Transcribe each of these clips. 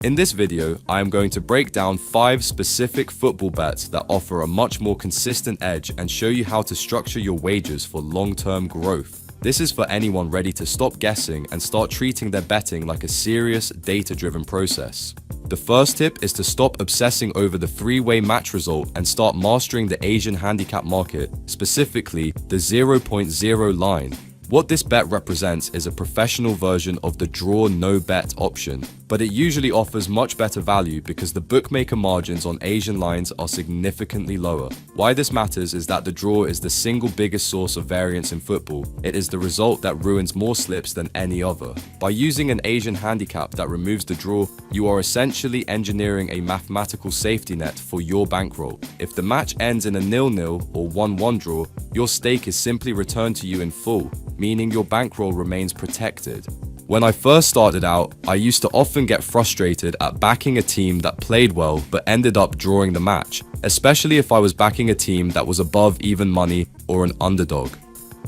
In this video, I am going to break down 5 specific football bets that offer a much more consistent edge and show you how to structure your wagers for long-term growth. This is for anyone ready to stop guessing and start treating their betting like a serious, data-driven process. The first tip is to stop obsessing over the 3-way match result and start mastering the Asian handicap market, specifically the 0.0 line. What this bet represents is a professional version of the draw no bet option, but it usually offers much better value because the bookmaker margins on Asian lines are significantly lower. Why this matters is that the draw is the single biggest source of variance in football. It is the result that ruins more slips than any other. By using an Asian handicap that removes the draw, you are essentially engineering a mathematical safety net for your bankroll. If the match ends in a 0-0 or 1-1 draw, your stake is simply returned to you in full, meaning your bankroll remains protected. When I first started out, I used to often get frustrated at backing a team that played well but ended up drawing the match, especially if I was backing a team that was above even money or an underdog.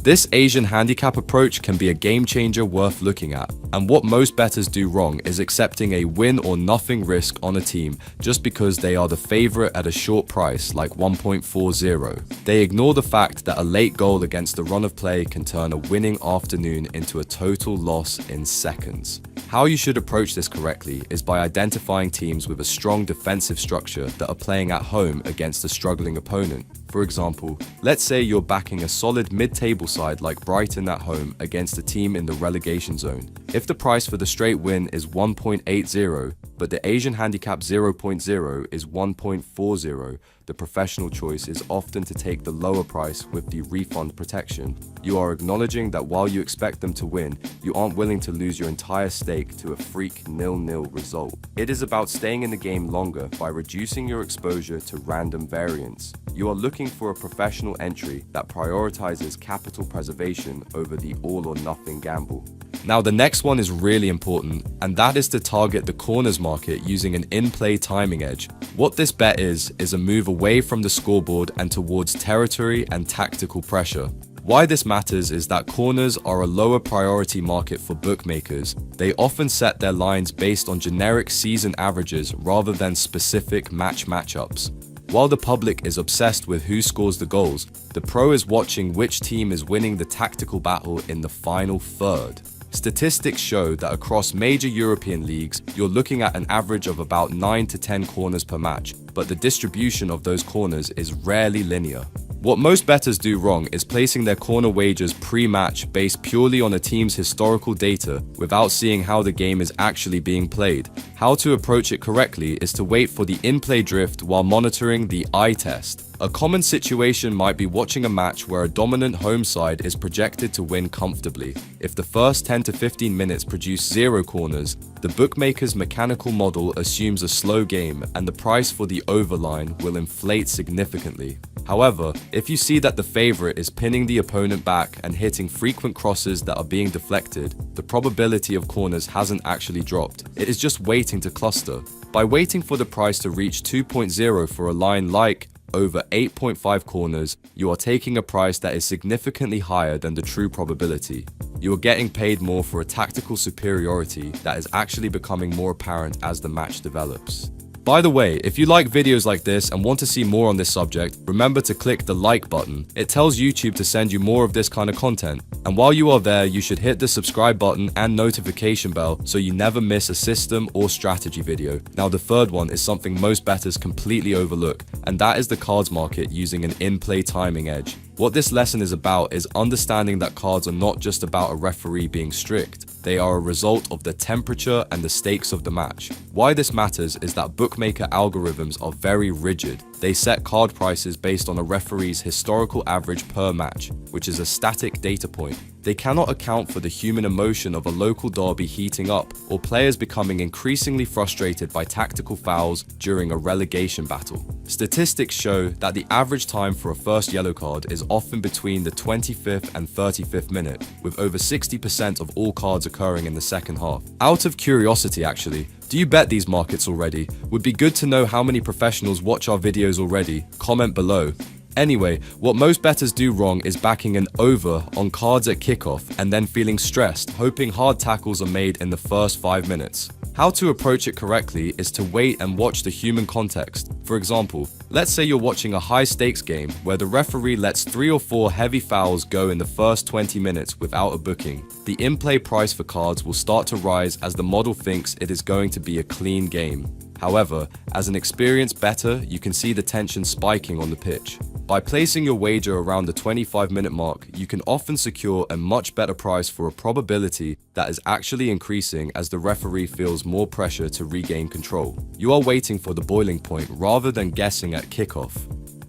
This Asian handicap approach can be a game changer worth looking at, and what most bettors do wrong is accepting a win or nothing risk on a team just because they are the favorite at a short price like 1.40. They ignore the fact that a late goal against the run of play can turn a winning afternoon into a total loss in seconds. How you should approach this correctly is by identifying teams with a strong defensive structure that are playing at home against a struggling opponent. For example, let's say you're backing a solid mid-table side like Brighton at home against a team in the relegation zone. If the price for the straight win is 1.80, but the Asian handicap 0.0 is 1.40, the professional choice is often to take the lower price with the refund protection. You are acknowledging that while you expect them to win, you aren't willing to lose your entire stake to a freak 0-0 result. It is about staying in the game longer by reducing your exposure to random variance. You are looking for a professional entry that prioritizes capital preservation over the all-or-nothing gamble. Now, the next one is really important, and that is to target the corners market using an in-play timing edge. What this bet is a move away from the scoreboard and towards territory and tactical pressure. Why this matters is that corners are a lower priority market for bookmakers. They often set their lines based on generic season averages rather than specific matchups. While the public is obsessed with who scores the goals, the pro is watching which team is winning the tactical battle in the final third. Statistics show that across major European leagues, you're looking at an average of about 9 to 10 corners per match, but the distribution of those corners is rarely linear. What most bettors do wrong is placing their corner wagers pre-match based purely on a team's historical data without seeing how the game is actually being played. How to approach it correctly is to wait for the in-play drift while monitoring the eye test. A common situation might be watching a match where a dominant home side is projected to win comfortably. If the first 10 to 15 minutes produce 0 corners, the bookmaker's mechanical model assumes a slow game and the price for the overline will inflate significantly. However, if you see that the favorite is pinning the opponent back and hitting frequent crosses that are being deflected, the probability of corners hasn't actually dropped. It is just waiting to cluster. By waiting for the price to reach 2.0 for a line like over 8.5 corners, you are taking a price that is significantly higher than the true probability. You are getting paid more for a tactical superiority that is actually becoming more apparent as the match develops. By the way, if you like videos like this and want to see more on this subject, remember to click the like button. It tells YouTube to send you more of this kind of content. And while you are there, you should hit the subscribe button and notification bell so you never miss a system or strategy video. Now, the third one is something most bettors completely overlook, and that is the cards market using an in-play timing edge. What this lesson is about is understanding that cards are not just about a referee being strict. They are a result of the temperature and the stakes of the match. Why this matters is that bookmaker algorithms are very rigid. They set card prices based on a referee's historical average per match, which is a static data point. They cannot account for the human emotion of a local derby heating up or players becoming increasingly frustrated by tactical fouls during a relegation battle. Statistics show that the average time for a first yellow card is often between the 25th and 35th minute, with over 60% of all cards occurring in the second half. Out of curiosity actually, do you bet these markets already? Would be good to know how many professionals watch our videos already. Comment below. Anyway, what most bettors do wrong is backing an over on cards at kickoff and then feeling stressed, hoping hard tackles are made in the first 5 minutes. How to approach it correctly is to wait and watch the human context. For example, let's say you're watching a high-stakes game where the referee lets 3 or 4 heavy fouls go in the first 20 minutes without a booking. The in-play price for cards will start to rise as the model thinks it is going to be a clean game. However, as an experienced bettor, you can see the tension spiking on the pitch. By placing your wager around the 25-minute mark, you can often secure a much better price for a probability that is actually increasing as the referee feels more pressure to regain control. You are waiting for the boiling point rather than guessing at kickoff.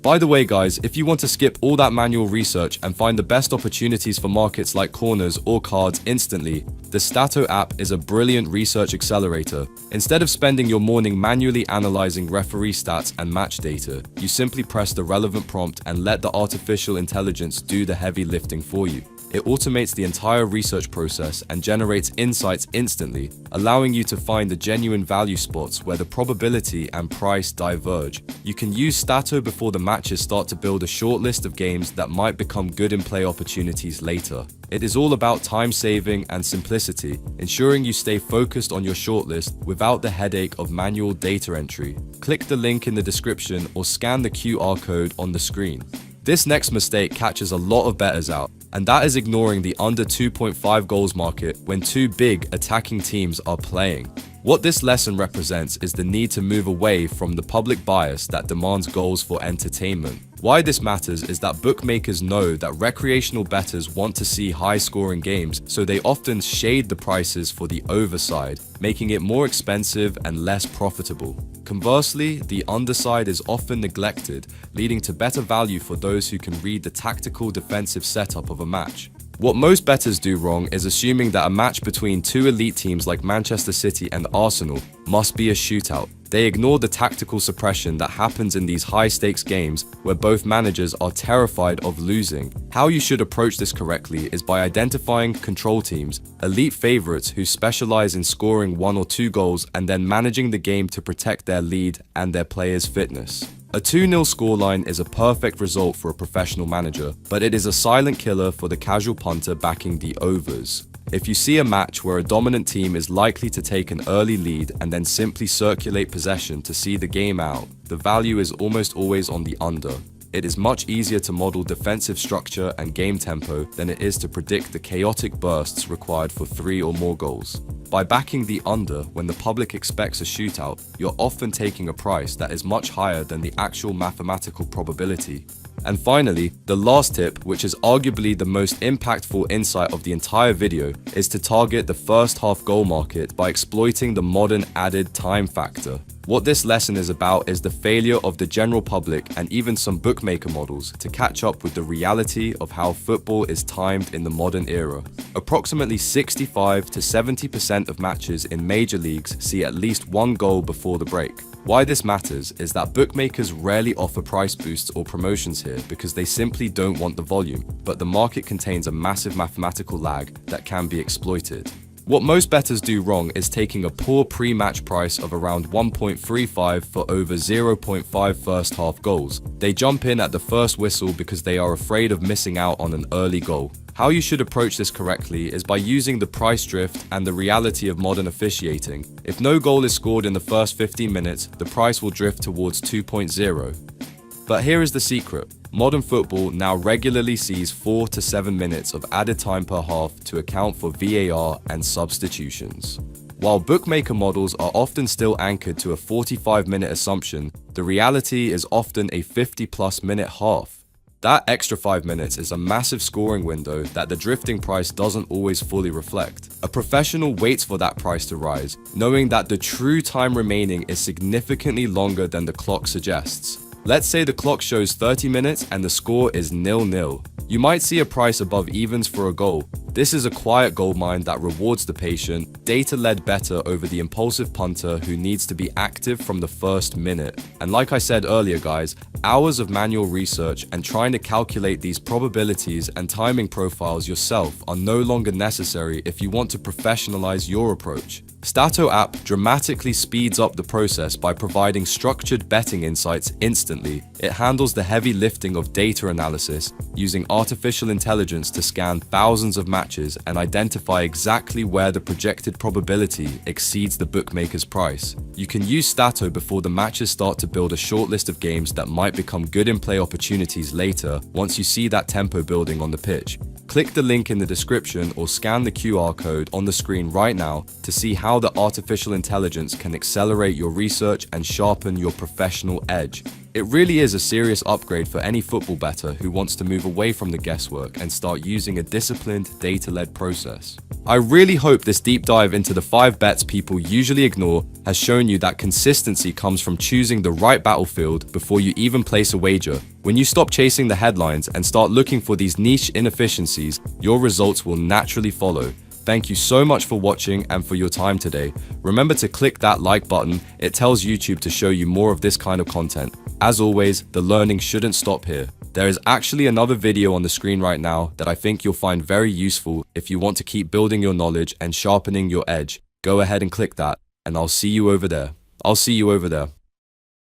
By the way guys, if you want to skip all that manual research and find the best opportunities for markets like corners or cards instantly, the Statto app is a brilliant research accelerator. Instead of spending your morning manually analyzing referee stats and match data, you simply press the relevant prompt and let the artificial intelligence do the heavy lifting for you. It automates the entire research process and generates insights instantly, allowing you to find the genuine value spots where the probability and price diverge. You can use Statto before the matches start to build a short list of games that might become good in play opportunities later. It is all about time saving and simplicity, ensuring you stay focused on your shortlist without the headache of manual data entry. Click the link in the description or scan the QR code on the screen. This next mistake catches a lot of bettors out, and that is ignoring the under 2.5 goals market when 2 big attacking teams are playing. What this lesson represents is the need to move away from the public bias that demands goals for entertainment. Why this matters is that bookmakers know that recreational bettors want to see high-scoring games, so they often shade the prices for the overside, making it more expensive and less profitable. Conversely, the underside is often neglected, leading to better value for those who can read the tactical defensive setup of a match. What most bettors do wrong is assuming that a match between 2 elite teams like Manchester City and Arsenal must be a shootout. They ignore the tactical suppression that happens in these high-stakes games where both managers are terrified of losing. How you should approach this correctly is by identifying control teams, elite favorites who specialize in scoring 1 or 2 goals and then managing the game to protect their lead and their players' fitness. A 2-0 scoreline is a perfect result for a professional manager, but it is a silent killer for the casual punter backing the overs. If you see a match where a dominant team is likely to take an early lead and then simply circulate possession to see the game out, the value is almost always on the under. It is much easier to model defensive structure and game tempo than it is to predict the chaotic bursts required for 3 or more goals. By backing the under when the public expects a shootout, you're often taking a price that is much higher than the actual mathematical probability. And finally, the last tip, which is arguably the most impactful insight of the entire video, is to target the first half goal market by exploiting the modern added time factor. What this lesson is about is the failure of the general public and even some bookmaker models to catch up with the reality of how football is timed in the modern era. Approximately 65 to 70% of matches in major leagues see at least 1 goal before the break. Why this matters is that bookmakers rarely offer price boosts or promotions here because they simply don't want the volume, but the market contains a massive mathematical lag that can be exploited. What most bettors do wrong is taking a poor pre-match price of around 1.35 for over 0.5 first half goals. They jump in at the first whistle because they are afraid of missing out on an early goal. How you should approach this correctly is by using the price drift and the reality of modern officiating. If no goal is scored in the first 15 minutes, the price will drift towards 2.0. But here is the secret. Modern football now regularly sees 4 to 7 minutes of added time per half to account for VAR and substitutions. While bookmaker models are often still anchored to a 45-minute assumption, the reality is often a 50-plus minute half. That extra 5 minutes is a massive scoring window that the drifting price doesn't always fully reflect. A professional waits for that price to rise, knowing that the true time remaining is significantly longer than the clock suggests. Let's say the clock shows 30 minutes and the score is 0-0. You might see a price above evens for a goal. This is a quiet goldmine that rewards the patient, data-led bettor over the impulsive punter who needs to be active from the first minute. And like I said earlier guys, hours of manual research and trying to calculate these probabilities and timing profiles yourself are no longer necessary if you want to professionalize your approach. Statto App dramatically speeds up the process by providing structured betting insights instantly. It handles the heavy lifting of data analysis, using artificial intelligence to scan thousands of matches and identify exactly where the projected probability exceeds the bookmaker's price. You can use Statto before the matches start to build a short list of games that might become good in-play opportunities later once you see that tempo building on the pitch. Click the link in the description or scan the QR code on the screen right now to see how the artificial intelligence can accelerate your research and sharpen your professional edge. It really is a serious upgrade for any football bettor who wants to move away from the guesswork and start using a disciplined, data-led process. I really hope this deep dive into the 5 bets people usually ignore has shown you that consistency comes from choosing the right battlefield before you even place a wager. When you stop chasing the headlines and start looking for these niche inefficiencies, your results will naturally follow. Thank you so much for watching and for your time today. Remember to click that like button. It tells YouTube to show you more of this kind of content. As always, the learning shouldn't stop here. There is actually another video on the screen right now that I think you'll find very useful if you want to keep building your knowledge and sharpening your edge. Go ahead and click that, and I'll see you over there.